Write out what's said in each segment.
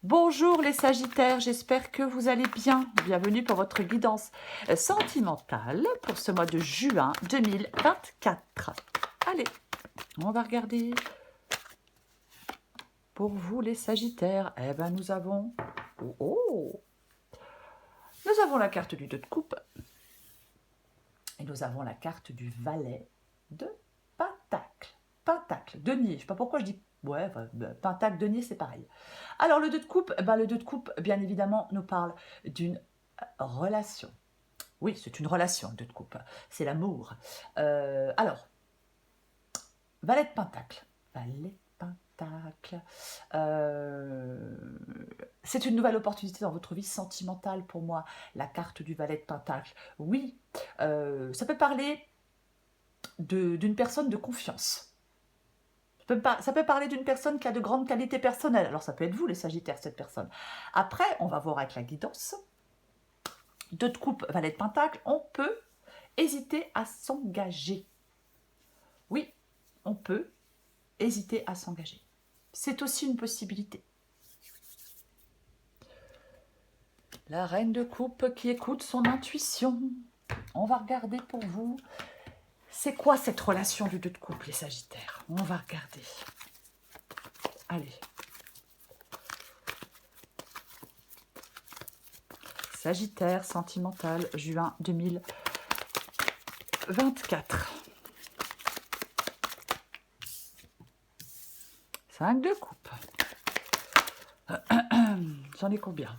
Bonjour les Sagittaires, j'espère que vous allez bien. Bienvenue pour votre guidance sentimentale pour ce mois de juin 2024. Allez, on va regarder. Pour vous les Sagittaires, eh ben nous avons... Nous avons la carte du 2 de coupe. Et nous avons la carte du valet de Pentacle. Pentacle, denier, je ne sais pas pourquoi je dis... Ouais, Pentacle, denier, c'est pareil. Alors, le 2 de coupe, le 2 de coupe, bien évidemment, nous parle d'une relation. Oui, c'est une relation, le 2 de coupe. C'est l'amour. Alors, valet de Pentacle. Valet de Pentacle. C'est une nouvelle opportunité dans votre vie sentimentale pour moi, la carte du valet de Pentacle. Oui, ça peut parler d'une personne de confiance. Ça peut parler d'une personne qui a de grandes qualités personnelles. Alors, ça peut être vous, les Sagittaires, cette personne. Après, on va voir avec la guidance. 2 de coupe, valet de pentacle, on peut hésiter à s'engager. Oui, on peut hésiter à s'engager. C'est aussi une possibilité. La reine de coupe qui écoute son intuition. On va regarder pour vous. C'est quoi cette relation du 2 de coupe, les Sagittaires? On va regarder. Allez. Sagittaire sentimental, juin 2024. 5 de coupe. J'en ai combien?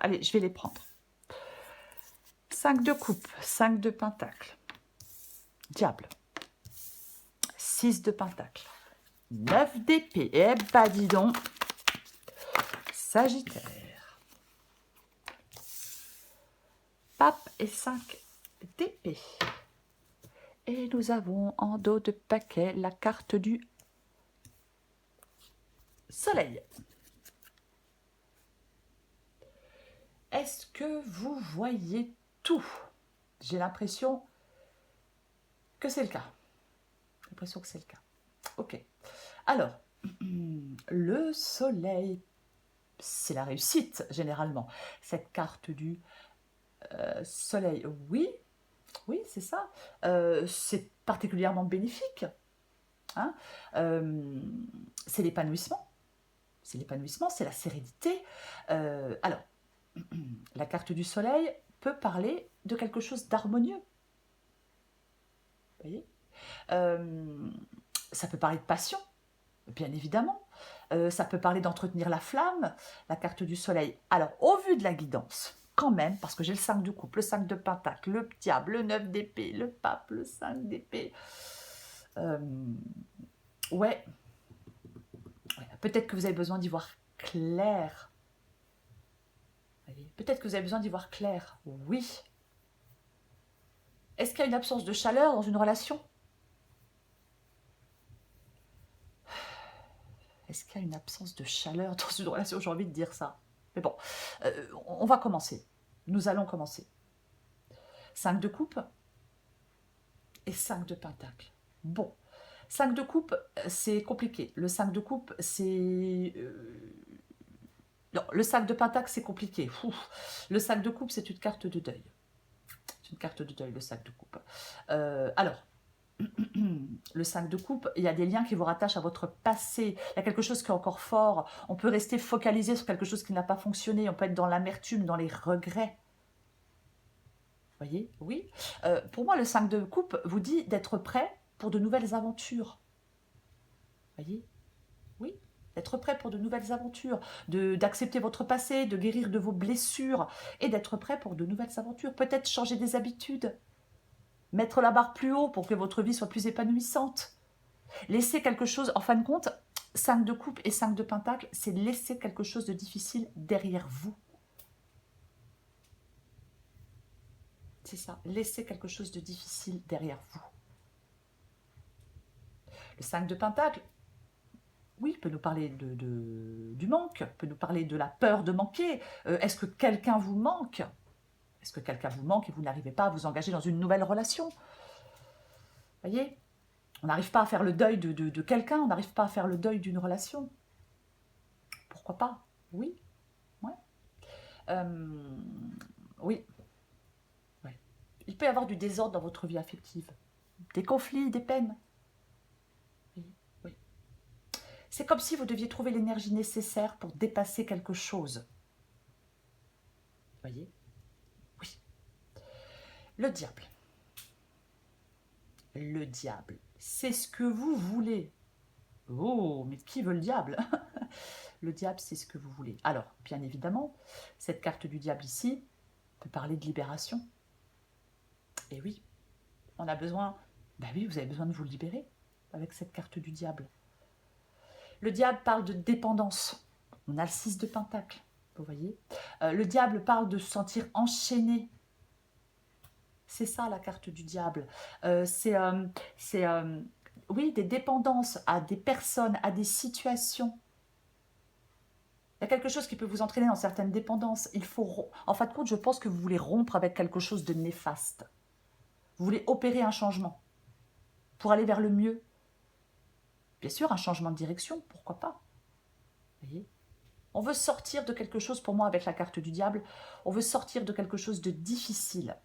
Allez, je vais les prendre. 5 de coupe, 5 de pentacle. Diable. 6 de pentacle. 9 d'épée. Eh ben, dis donc. Sagittaire. Pape et 5 d'épée. Et nous avons en dos de paquet la carte du soleil. Est-ce que vous voyez tout? J'ai l'impression que c'est le cas. Ok. Alors, le soleil, c'est la réussite, généralement. Cette carte du soleil, oui, c'est ça. C'est particulièrement bénéfique. Hein, c'est l'épanouissement. C'est l'épanouissement, c'est la sérénité. Alors, la carte du soleil peut parler de quelque chose d'harmonieux. Vous voyez, ça peut parler de passion, bien évidemment. Ça peut parler d'entretenir la flamme, la carte du soleil. Alors, au vu de la guidance, quand même, parce que j'ai le 5 de coupe, le 5 de pentacle, le diable, le 9 d'épée, le pape, le 5 d'épée. Ouais. Peut-être que vous avez besoin d'y voir clair. Peut-être que vous avez besoin d'y voir clair. Oui. Est-ce qu'il y a une absence de chaleur dans une relation? Est-ce qu'il y a une absence de chaleur dans une relation? J'ai envie de dire ça. Mais bon, on va commencer. Nous allons commencer. 5 de coupe et 5 de pentacle. Bon. 5 de coupe, c'est compliqué. Le 5 de coupe, c'est... Non, le 5 de pentacle, c'est compliqué. Le 5 de coupe, c'est une carte de deuil. C'est une carte de deuil, le 5 de coupe. Alors, le 5 de coupe, il y a des liens qui vous rattachent à votre passé. Il y a quelque chose qui est encore fort. On peut rester focalisé sur quelque chose qui n'a pas fonctionné. On peut être dans l'amertume, dans les regrets. Vous voyez? Oui. Pour moi, le 5 de coupe vous dit d'être prêt pour de nouvelles aventures. Vous voyez? Oui. D'être prêt pour de nouvelles aventures, d'accepter votre passé, de guérir de vos blessures et d'être prêt pour de nouvelles aventures. Peut-être changer des habitudes, mettre la barre plus haut pour que votre vie soit plus épanouissante. Laisser quelque chose, en fin de compte, 5 de coupe et 5 de pentacle, c'est laisser quelque chose de difficile derrière vous. C'est ça, laisser quelque chose de difficile derrière vous. Le 5 de pentacle, oui, peut nous parler du manque, peut nous parler de la peur de manquer. Est-ce que quelqu'un vous manque? Est-ce que quelqu'un vous manque et vous n'arrivez pas à vous engager dans une nouvelle relation? Vous voyez? On n'arrive pas à faire le deuil de quelqu'un, on n'arrive pas à faire le deuil d'une relation. Pourquoi pas? Oui, ouais. Euh, oui, ouais. Il peut y avoir du désordre dans votre vie affective. Des conflits, des peines. Oui, oui. C'est comme si vous deviez trouver l'énergie nécessaire pour dépasser quelque chose. Voyez? Oui. Le diable. Le diable. C'est ce que vous voulez. Oh, mais qui veut le diable? Le diable, c'est ce que vous voulez. Alors, bien évidemment, cette carte du diable ici peut parler de libération. Et oui, on a besoin... Ben oui, vous avez besoin de vous libérer avec cette carte du diable. Le diable parle de dépendance. On a le 6 de pentacle, vous voyez. Le diable parle de se sentir enchaîné. C'est ça la carte du diable. C'est, oui, des dépendances à des personnes, à des situations. Il y a quelque chose qui peut vous entraîner dans certaines dépendances. Il faut, en fin de compte, je pense que vous voulez rompre avec quelque chose de néfaste. Vous voulez opérer un changement pour aller vers le mieux. Bien sûr, un changement de direction, pourquoi pas. Vous voyez ? On veut sortir de quelque chose, pour moi, avec la carte du diable, on veut sortir de quelque chose de difficile.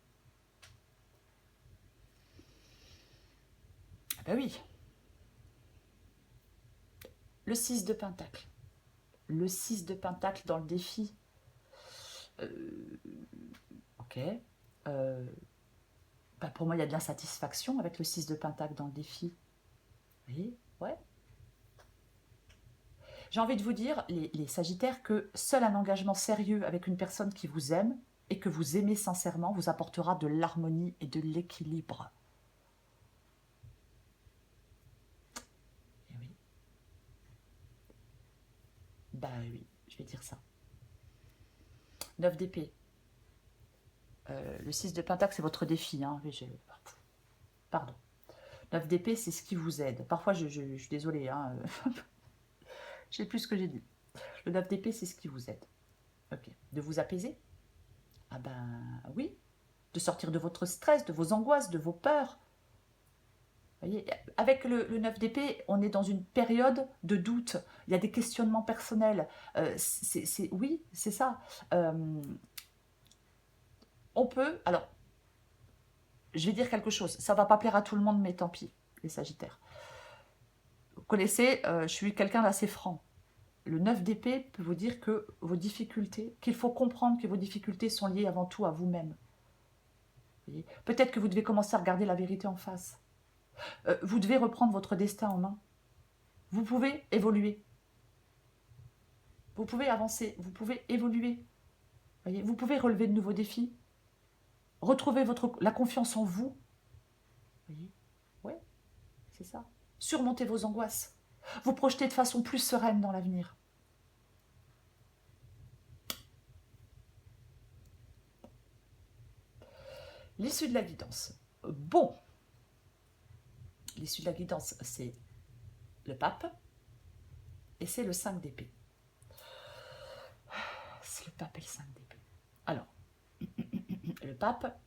Ah ben oui. Le 6 de pentacle. Le 6 de pentacle dans le défi. Ok. Ben pour moi, il y a de l'insatisfaction avec le 6 de pentacle dans le défi. Vous voyez ? Ouais. J'ai envie de vous dire, les Sagittaires, que seul un engagement sérieux avec une personne qui vous aime et que vous aimez sincèrement vous apportera de l'harmonie et de l'équilibre. Et oui. Bah oui, je vais dire ça. 9 d'épée. Le 6 de pentacle, c'est votre défi. Hein. Pardon. 9 d'épée, c'est ce qui vous aide. Parfois, je suis désolée. Hein. Je sais plus ce que j'ai dit. Le 9 d'épée, c'est ce qui vous aide. Ok. De vous apaiser? Ah ben oui. De sortir de votre stress, de vos angoisses, de vos peurs. Voyez, avec le 9 d'épée, on est dans une période de doute. Il y a des questionnements personnels. Oui, c'est ça. On peut... Alors, je vais dire quelque chose. Ça ne va pas plaire à tout le monde, mais tant pis, les Sagittaires. Vous connaissez, je suis quelqu'un d'assez franc. Le 9 d'épée peut vous dire que vos difficultés, qu'il faut comprendre que vos difficultés sont liées avant tout à vous-même. Peut-être que vous devez commencer à regarder la vérité en face. Vous devez reprendre votre destin en main. Vous pouvez évoluer. Vous pouvez avancer. Vous pouvez évoluer. Voyez, vous pouvez relever de nouveaux défis. Retrouver la confiance en vous. Voyez, ouais, c'est ça. Surmonter vos angoisses. Vous projeter de façon plus sereine dans l'avenir. L'issue de la guidance. Bon. L'issue de la guidance, c'est le pape et c'est le 5 d'épée. C'est le pape et le 5 d'épée. Alors, le pape,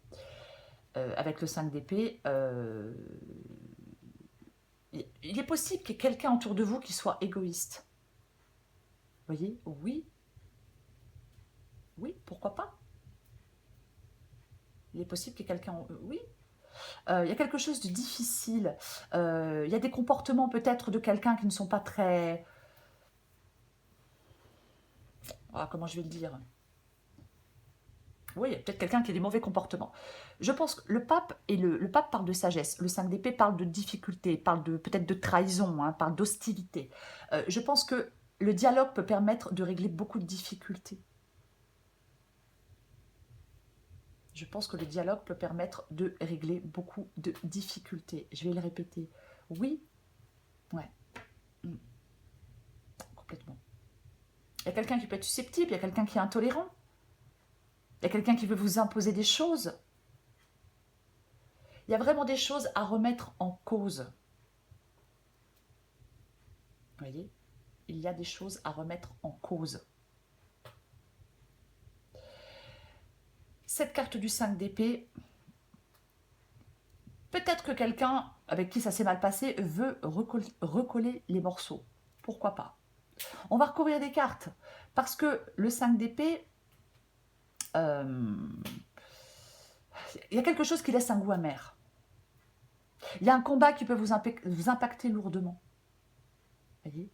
avec le 5 d'épée, il est possible qu'il y ait quelqu'un autour de vous qui soit égoïste. Vous voyez? Oui. Oui, pourquoi pas? Il est possible qu'il y ait quelqu'un... Oui. Il y a quelque chose de difficile. Il y a des comportements peut-être de quelqu'un qui ne sont pas très... Ah, comment je vais le dire? Oui, il y a peut-être quelqu'un qui a des mauvais comportements. Je pense que le pape, le pape parle de sagesse. Le 5 d'épée parle de difficulté, parle peut-être de trahison, hein, parle d'hostilité. Je pense que le dialogue peut permettre de régler beaucoup de difficultés. Je pense que le dialogue peut permettre de régler beaucoup de difficultés. Je vais le répéter. Oui, ouais, complètement. Il y a quelqu'un qui peut être susceptible, il y a quelqu'un qui est intolérant. Il y a quelqu'un qui veut vous imposer des choses. Il y a vraiment des choses à remettre en cause. Vous voyez? Il y a des choses à remettre en cause. Cette carte du 5 d'épée, peut-être que quelqu'un avec qui ça s'est mal passé veut recoller les morceaux. Pourquoi pas? On va recouvrir des cartes. Parce que le 5 d'épée, il y a quelque chose qui laisse un goût amer. Il y a un combat qui peut vous impacter lourdement. Voyez?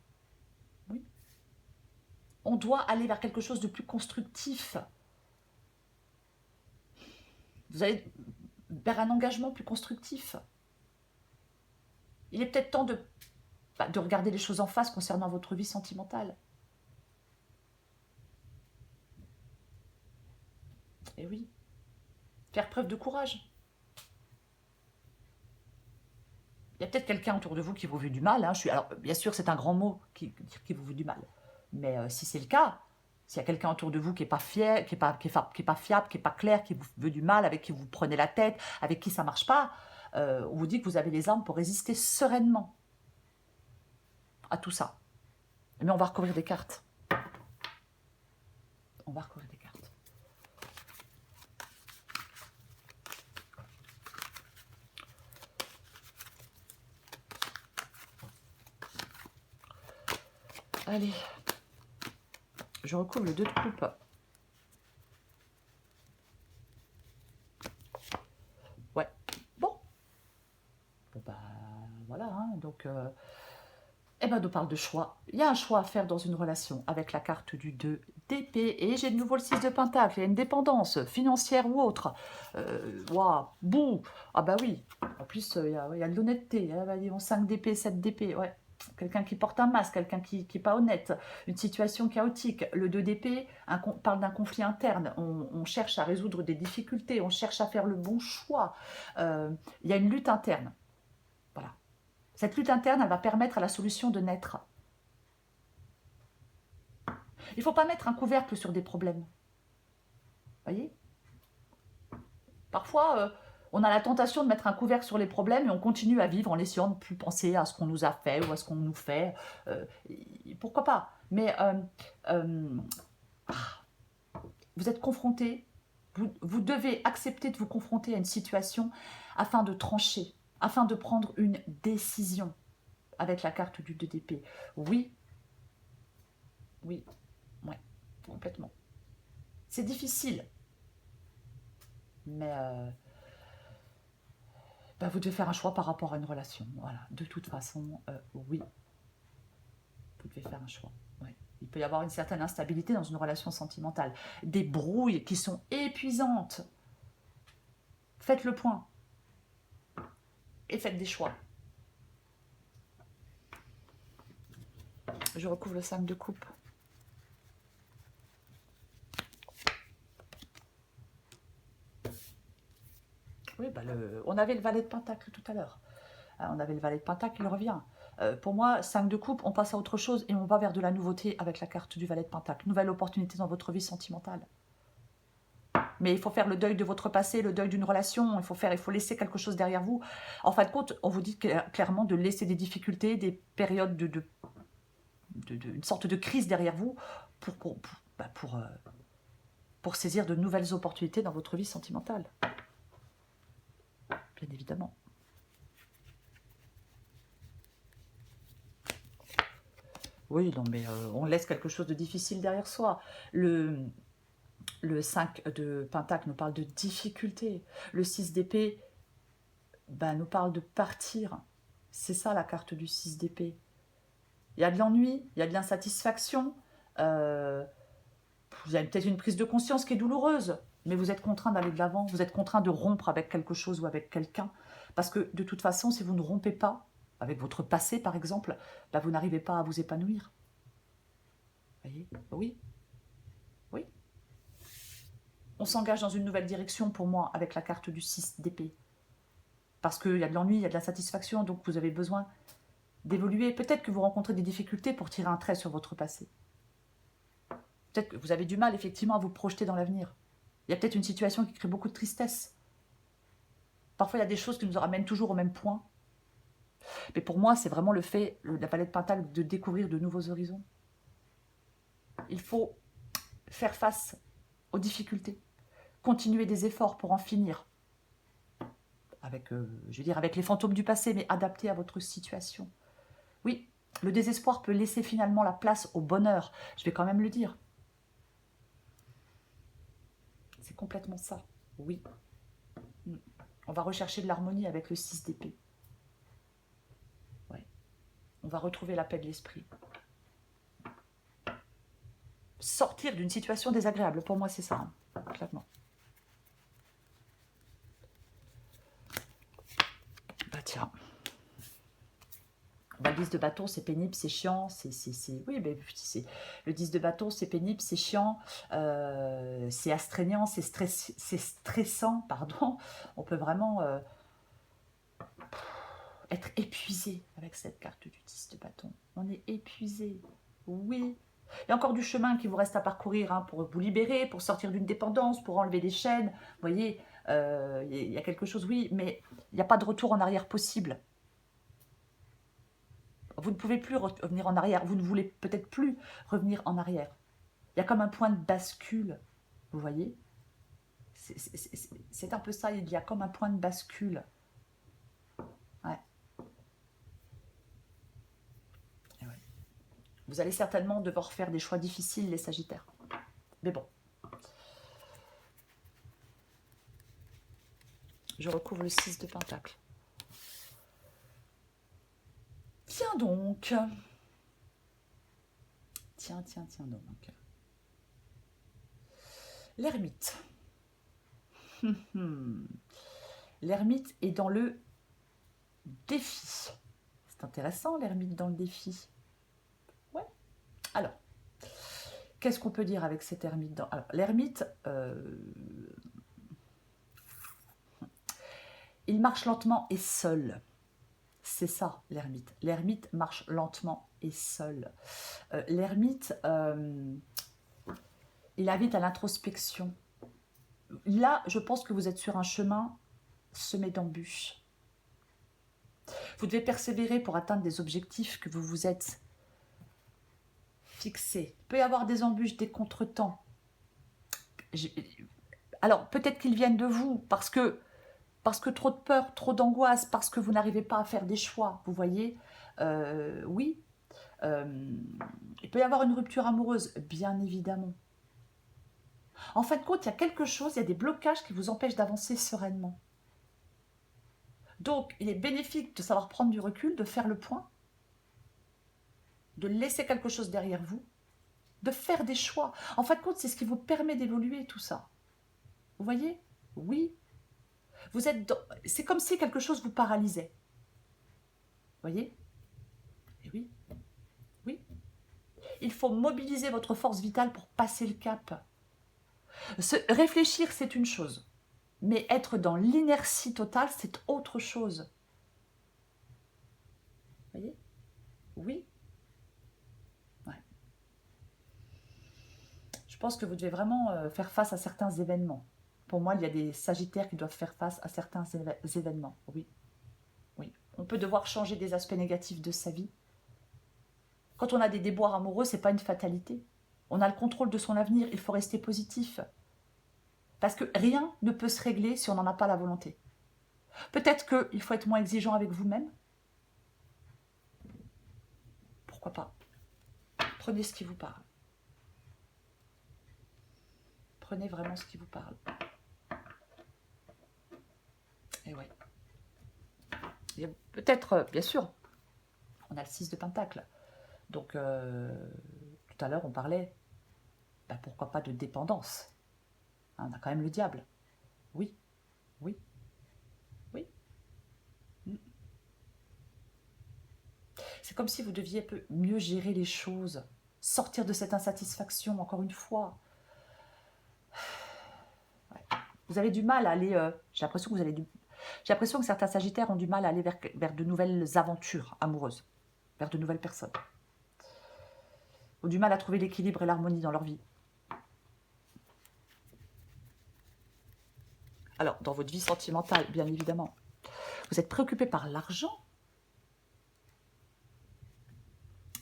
Oui. On doit aller vers quelque chose de plus constructif. Vous allez vers un engagement plus constructif. Il est peut-être temps de regarder les choses en face concernant votre vie sentimentale. Et oui, faire preuve de courage. Il y a peut-être quelqu'un autour de vous qui vous veut du mal. Hein. Alors, bien sûr, c'est un grand mot qui vous veut du mal. Mais si c'est le cas, s'il y a quelqu'un autour de vous qui n'est pas fier, qui n'est pas fiable, qui n'est pas clair, qui vous veut du mal, avec qui vous prenez la tête, avec qui ça ne marche pas, on vous dit que vous avez les armes pour résister sereinement à tout ça. Mais on va recouvrir des cartes. On va recouvrir des cartes. Allez, je recouvre le 2 de coupe. Ouais, bon. Bon bah voilà, hein. Donc, eh ben, on parle de choix. Il y a un choix à faire dans une relation avec la carte du 2 d'épée. Et j'ai de nouveau le 6 de pentacle. Il y a une dépendance financière ou autre. Waouh, bouh. Ah bah oui. En plus, il y a de l'honnêteté. Hein. Bah, ils vont 5 d'épée, 7 d'épée. Ouais. Quelqu'un qui porte un masque, quelqu'un qui n'est pas honnête, une situation chaotique. Le 2 d'épée parle d'un conflit interne. On cherche à résoudre des difficultés, on cherche à faire le bon choix. Il y a une lutte interne. Voilà. Cette lutte interne, elle va permettre à la solution de naître. Il ne faut pas mettre un couvercle sur des problèmes. Vous voyez? Parfois, on a la tentation de mettre un couvercle sur les problèmes et on continue à vivre en essayant de ne plus penser à ce qu'on nous a fait ou à ce qu'on nous fait. Pourquoi pas? Mais vous êtes confronté, vous devez accepter de vous confronter à une situation afin de trancher, afin de prendre une décision avec la carte du 2 d'épée. Oui, oui, ouais, complètement. C'est difficile, mais vous devez faire un choix par rapport à une relation. Voilà, de toute façon, oui, vous devez faire un choix. Ouais. Il peut y avoir une certaine instabilité dans une relation sentimentale, des brouilles qui sont épuisantes. Faites le point et faites des choix. Je recouvre le 5 de coupe. Oui, on avait le valet de pentacle tout à l'heure. On avait le valet de pentacle, il revient. Pour moi, 5 de coupe, on passe à autre chose et on va vers de la nouveauté avec la carte du valet de pentacle. Nouvelle opportunité dans votre vie sentimentale. Mais il faut faire le deuil de votre passé, le deuil d'une relation. Il faut laisser quelque chose derrière vous. En fin de compte, on vous dit clairement de laisser des difficultés, des périodes une sorte de crise derrière vous pour saisir de nouvelles opportunités dans votre vie sentimentale. Bien évidemment. Oui, non, mais on laisse quelque chose de difficile derrière soi. Le 5 de pentacle nous parle de difficulté. Le 6 d'épée nous parle de partir. C'est ça la carte du 6 d'épée. Il y a de l'ennui, il y a de l'insatisfaction. Vous avez peut-être une prise de conscience qui est douloureuse, mais vous êtes contraint d'aller de l'avant. Vous êtes contraint de rompre avec quelque chose ou avec quelqu'un. Parce que de toute façon, si vous ne rompez pas, avec votre passé par exemple, vous n'arrivez pas à vous épanouir. Vous voyez? Oui. Oui. On s'engage dans une nouvelle direction pour moi avec la carte du 6 d'épée. Parce qu'il y a de l'ennui, il y a de l'insatisfaction, donc vous avez besoin d'évoluer. Peut-être que vous rencontrez des difficultés pour tirer un trait sur votre passé. Peut-être que vous avez du mal effectivement à vous projeter dans l'avenir. Il y a peut-être une situation qui crée beaucoup de tristesse. Parfois, il y a des choses qui nous ramènent toujours au même point. Mais pour moi, c'est vraiment le fait, la palette pentacle, de découvrir de nouveaux horizons. Il faut faire face aux difficultés, continuer des efforts pour en finir. Avec, avec les fantômes du passé, mais adaptés à votre situation. Oui, Le désespoir peut laisser finalement la place au bonheur. Je vais quand même le dire. C'est complètement ça. Oui. On va rechercher de l'harmonie avec le 6 d'épée. Ouais. On va retrouver la paix de l'esprit. Sortir d'une situation désagréable, pour moi c'est ça, hein, clairement. Bah tiens. Bah, le 10 de bâton, c'est pénible, c'est chiant, Oui, mais le 10 de bâton, c'est pénible, c'est chiant, c'est astreignant, c'est stressant, pardon. On peut vraiment être épuisé avec cette carte du 10 de bâton. On est épuisé, oui. Il y a encore du chemin qui vous reste à parcourir hein, pour vous libérer, pour sortir d'une dépendance, pour enlever des chaînes. Vous voyez, il y a quelque chose, oui, mais il n'y a pas de retour en arrière possible. Vous ne pouvez plus revenir en arrière. Vous ne voulez peut-être plus revenir en arrière. Il y a comme un point de bascule. Vous voyez? C'est un peu ça. Il y a comme un point de bascule. Ouais. Et ouais. Vous allez certainement devoir faire des choix difficiles, les Sagittaires. Mais bon. Je recouvre le 6 de Pentacle. Tiens donc. Tiens donc. L'ermite. L'ermite est dans le défi. C'est intéressant, l'ermite dans le défi. Ouais. Alors, qu'est-ce qu'on peut dire avec cet ermite dans... Alors, l'ermite, il marche lentement et seul. C'est ça, l'ermite. L'ermite marche lentement et seul. L'ermite, il invite à l'introspection. Là, je pense que vous êtes sur un chemin semé d'embûches. Vous devez persévérer pour atteindre des objectifs que vous vous êtes fixés. Il peut y avoir des embûches, des contretemps. Alors, peut-être qu'ils viennent de vous, parce que trop de peur, trop d'angoisse, parce que vous n'arrivez pas à faire des choix, vous voyez. Oui, il peut y avoir une rupture amoureuse, bien évidemment. En fin de compte, il y a quelque chose, il y a des blocages qui vous empêchent d'avancer sereinement. Donc, il est bénéfique de savoir prendre du recul, de faire le point, de laisser quelque chose derrière vous, de faire des choix. En fin de compte, c'est ce qui vous permet d'évoluer, tout ça. Vous voyez? Oui. Vous êtes dans... C'est comme si quelque chose vous paralysait. Vous voyez? Et oui. Oui. Il faut mobiliser votre force vitale pour passer le cap. Réfléchir, c'est une chose. Mais être dans l'inertie totale, c'est autre chose. Vous voyez? Oui. Ouais. Je pense que vous devez vraiment faire face à certains événements. Pour moi, il y a des Sagittaires qui doivent faire face à certains événements. Oui. Oui. On peut devoir changer des aspects négatifs de sa vie. Quand on a des déboires amoureux, ce n'est pas une fatalité. On a le contrôle de son avenir, il faut rester positif. Parce que rien ne peut se régler si on n'en a pas la volonté. Peut-être qu'il faut être moins exigeant avec vous-même. Pourquoi pas? Prenez ce qui vous parle. Prenez vraiment ce qui vous parle. Et ouais. Peut-être, bien sûr, on a le 6 de Pentacle. Donc, tout à l'heure, on parlait, pourquoi pas de dépendance. Hein, on a quand même le diable. Oui, oui, oui. C'est comme si vous deviez un peu mieux gérer les choses, sortir de cette insatisfaction, encore une fois. Ouais. Vous avez du mal à aller... j'ai l'impression que j'ai l'impression que certains Sagittaires ont du mal à aller vers de nouvelles aventures amoureuses, vers de nouvelles personnes. Ont du mal à trouver l'équilibre et l'harmonie dans leur vie. Alors, dans votre vie sentimentale, bien évidemment, vous êtes préoccupé par l'argent.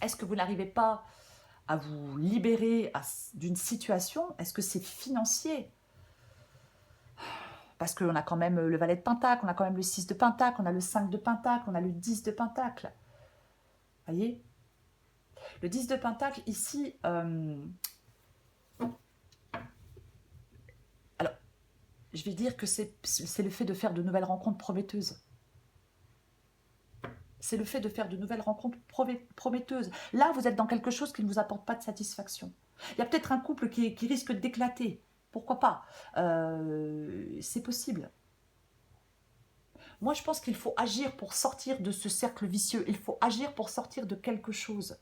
Est-ce que vous n'arrivez pas à vous libérer d'une situation? Est-ce que c'est financier? Parce qu'on a quand même le valet de Pentacle, on a quand même le 6 de Pentacle, on a le 5 de Pentacle, on a le 10 de Pentacle. Vous voyez? Le 10 de Pentacle, ici, alors, je vais dire que c'est le fait de faire de nouvelles rencontres prometteuses. C'est le fait de faire de nouvelles rencontres prometteuses. Là, vous êtes dans quelque chose qui ne vous apporte pas de satisfaction. Il y a peut-être un couple qui risque d'éclater. Pourquoi pas? C'est possible. Moi, je pense qu'il faut agir pour sortir de ce cercle vicieux. Il faut agir pour sortir de quelque chose.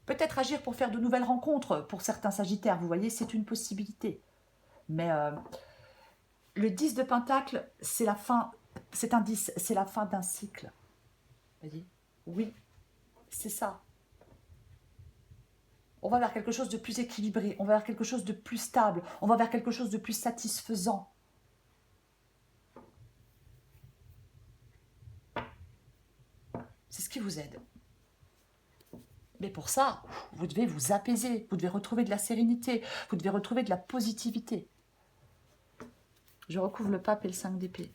Peut-être agir pour faire de nouvelles rencontres pour certains sagittaires. Vous voyez, c'est une possibilité. Mais le 10 de Pentacle, c'est la fin. C'est un 10, c'est la fin d'un cycle. Vous voyez? Oui, c'est ça. On va vers quelque chose de plus équilibré, on va vers quelque chose de plus stable, on va vers quelque chose de plus satisfaisant. C'est ce qui vous aide. Mais pour ça, vous devez vous apaiser, vous devez retrouver de la sérénité, vous devez retrouver de la positivité. Je recouvre le pape et le 5 d'épée.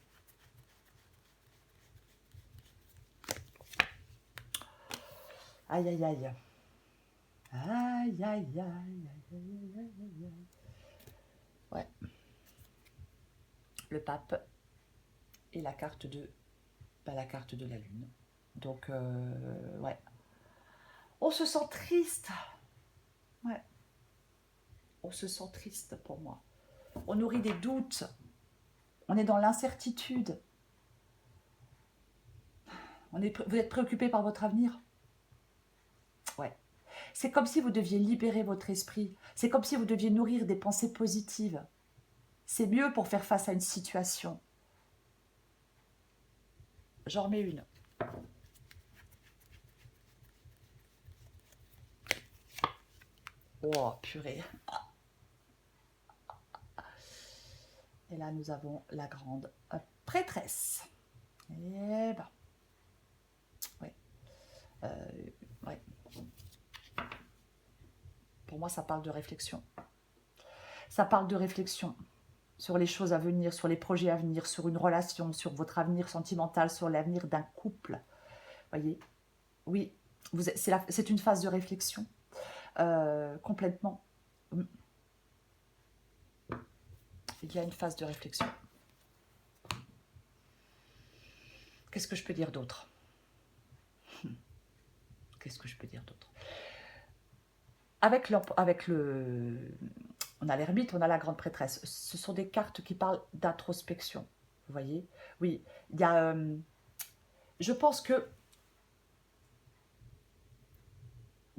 Aïe, aïe, aïe. Aïe, aïe, aïe, aïe, aïe, aïe, aïe. Ouais. Le pape et la carte de la lune. Donc, ouais. On se sent triste. Ouais. On se sent triste pour moi. On nourrit des doutes. On est dans l'incertitude. Vous êtes préoccupé par votre avenir? Ouais. C'est comme si vous deviez libérer votre esprit. C'est comme si vous deviez nourrir des pensées positives. C'est mieux pour faire face à une situation. J'en remets une. Oh, purée. Et là, nous avons la grande prêtresse. Et ben. Ouais. Ouais. Pour moi, ça parle de réflexion. Ça parle de réflexion sur les choses à venir, sur les projets à venir, sur une relation, sur votre avenir sentimental, sur l'avenir d'un couple. Voyez? Oui, c'est une phase de réflexion. Complètement. Il y a une phase de réflexion. Qu'est-ce que je peux dire d'autre? Qu'est-ce que je peux dire d'autre? Avec le... On a l'ermite, on a la grande prêtresse. Ce sont des cartes qui parlent d'introspection. Vous voyez? Oui, il y a... je pense que...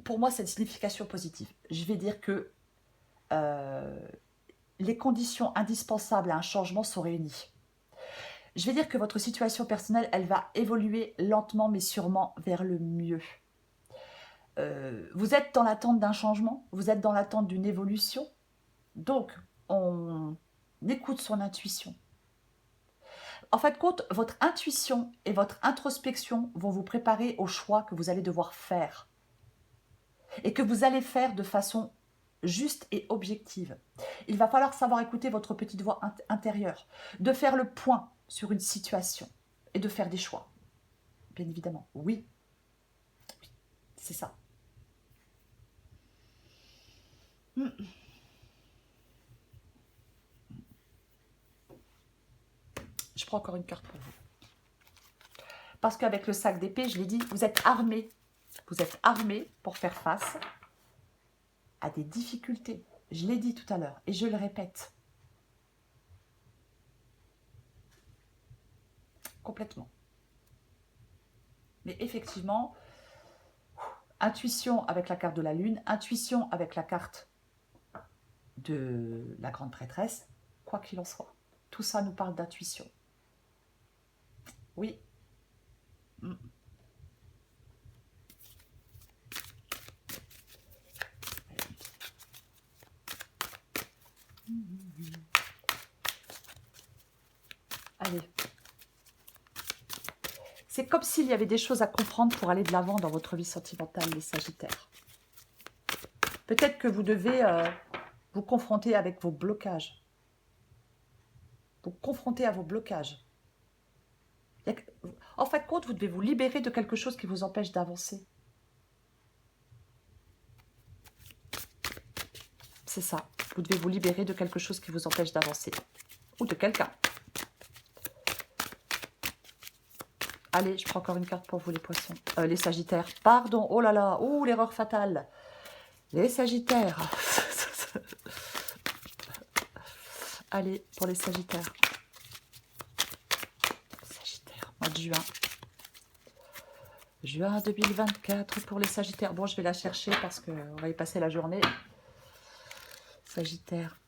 Pour moi, c'est une signification positive. Je vais dire que les conditions indispensables à un changement sont réunies. Je vais dire que votre situation personnelle, elle va évoluer lentement mais sûrement vers le mieux. Vous êtes dans l'attente d'un changement, vous êtes dans l'attente d'une évolution. Donc, on écoute son intuition. En fin de compte, votre intuition et votre introspection vont vous préparer au choix que vous allez devoir faire. Et que vous allez faire de façon juste et objective. Il va falloir savoir écouter votre petite voix intérieure, de faire le point sur une situation et de faire des choix. Bien évidemment, oui. Oui, c'est ça. Je prends encore une carte pour vous. Parce qu'avec le sac d'épée, je l'ai dit, vous êtes armés. Vous êtes armés pour faire face à des difficultés. Je l'ai dit tout à l'heure et je le répète. Complètement. Mais effectivement, intuition avec la carte de la lune, intuition avec la carte de la grande prêtresse, quoi qu'il en soit. Tout ça nous parle d'intuition. Oui. Allez. C'est comme s'il y avait des choses à comprendre pour aller de l'avant dans votre vie sentimentale, les Sagittaires. Peut-être que vous devez vous confronter avec vos blocages. Vous confronter à vos blocages. En fin de compte, vous devez vous libérer de quelque chose qui vous empêche d'avancer. c'est ça. Vous devez vous libérer de quelque chose qui vous empêche d'avancer. Ou de quelqu'un. Allez, je prends encore une carte pour vous, les poissons. Les sagittaires. Pardon, oh là là, oh, l'erreur fatale. Les sagittaires. Allez, pour les sagittaires. Sagittaire, mois de juin. Juin 2024 pour les sagittaires. Bon, je vais la chercher parce qu'on va y passer la journée. Sagittaire.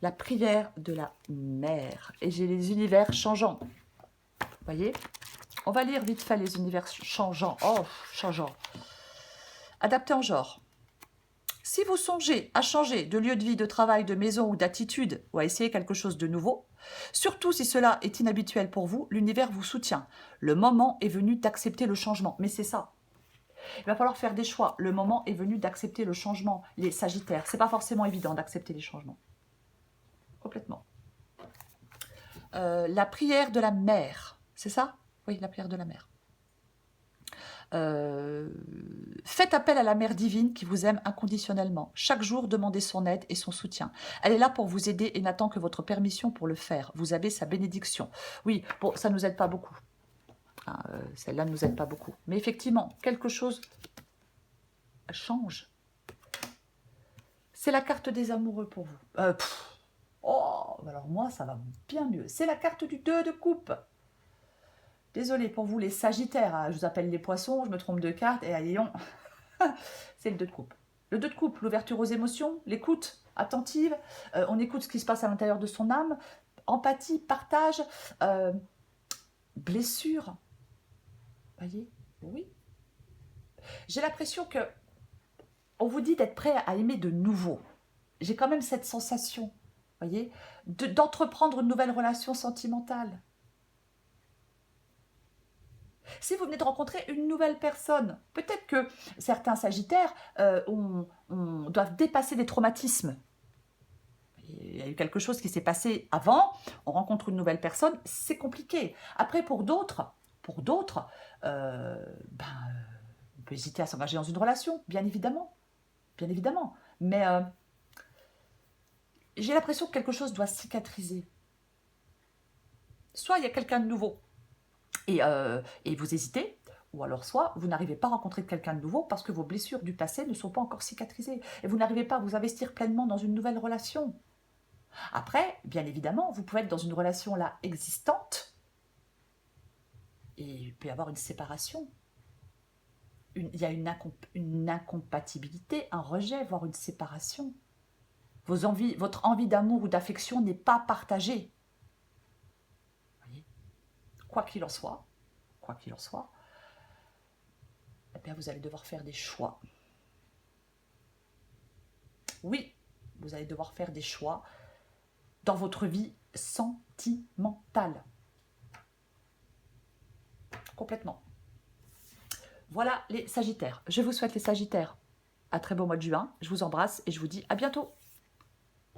La prière de la mer. Et j'ai les univers changeants. Vous voyez? On va lire vite fait les univers changeants. Oh, changeants. Adapté en genre. Si vous songez à changer de lieu de vie, de travail, de maison ou d'attitude, ou à essayer quelque chose de nouveau, surtout si cela est inhabituel pour vous, l'univers vous soutient. Le moment est venu d'accepter le changement. Mais c'est ça. Il va falloir faire des choix. Le moment est venu d'accepter le changement. Les sagittaires, c'est pas forcément évident d'accepter les changements. Complètement. La prière de la mer, c'est ça? Oui, la prière de la mer. Faites appel à la mère divine qui vous aime inconditionnellement. Chaque jour, demandez son aide et son soutien. Elle est là pour vous aider et n'attend que votre permission pour le faire. Vous avez sa bénédiction. Oui, bon, ça ne nous aide pas beaucoup. Hein, celle-là ne nous aide pas beaucoup. Mais effectivement, quelque chose change. C'est la carte des amoureux pour vous. Oh, alors moi, ça va bien mieux. C'est la carte du 2 de coupe. Désolée pour vous les sagittaires, hein. Je vous appelle les poissons, je me trompe de carte, et ayons, c'est le 2 de coupe. Le 2 de coupe, l'ouverture aux émotions, l'écoute attentive, on écoute ce qui se passe à l'intérieur de son âme, empathie, partage, blessure. Voyez? Oui. J'ai l'impression que on vous dit d'être prêt à aimer de nouveau. J'ai quand même cette sensation, voyez, d'entreprendre une nouvelle relation sentimentale. Si vous venez de rencontrer une nouvelle personne, peut-être que certains sagittaires doivent dépasser des traumatismes. Il y a eu quelque chose qui s'est passé avant, on rencontre une nouvelle personne, c'est compliqué. Après, pour d'autres, on peut hésiter à s'engager dans une relation, bien évidemment. Mais j'ai l'impression que quelque chose doit cicatriser. Soit il y a quelqu'un de nouveau, et vous hésitez, ou alors soit vous n'arrivez pas à rencontrer quelqu'un de nouveau parce que vos blessures du passé ne sont pas encore cicatrisées et vous n'arrivez pas à vous investir pleinement dans une nouvelle relation. Après, bien évidemment, vous pouvez être dans une relation là existante et il peut y avoir une séparation. Il y a une incompatibilité, un rejet, voire une séparation. Votre envie d'amour ou d'affection n'est pas partagée. Quoi qu'il en soit, eh bien vous allez devoir faire des choix. Oui, vous allez devoir faire des choix dans votre vie sentimentale. Complètement. Voilà les sagittaires. Je vous souhaite les sagittaires un très beau mois de juin. Je vous embrasse et je vous dis à bientôt.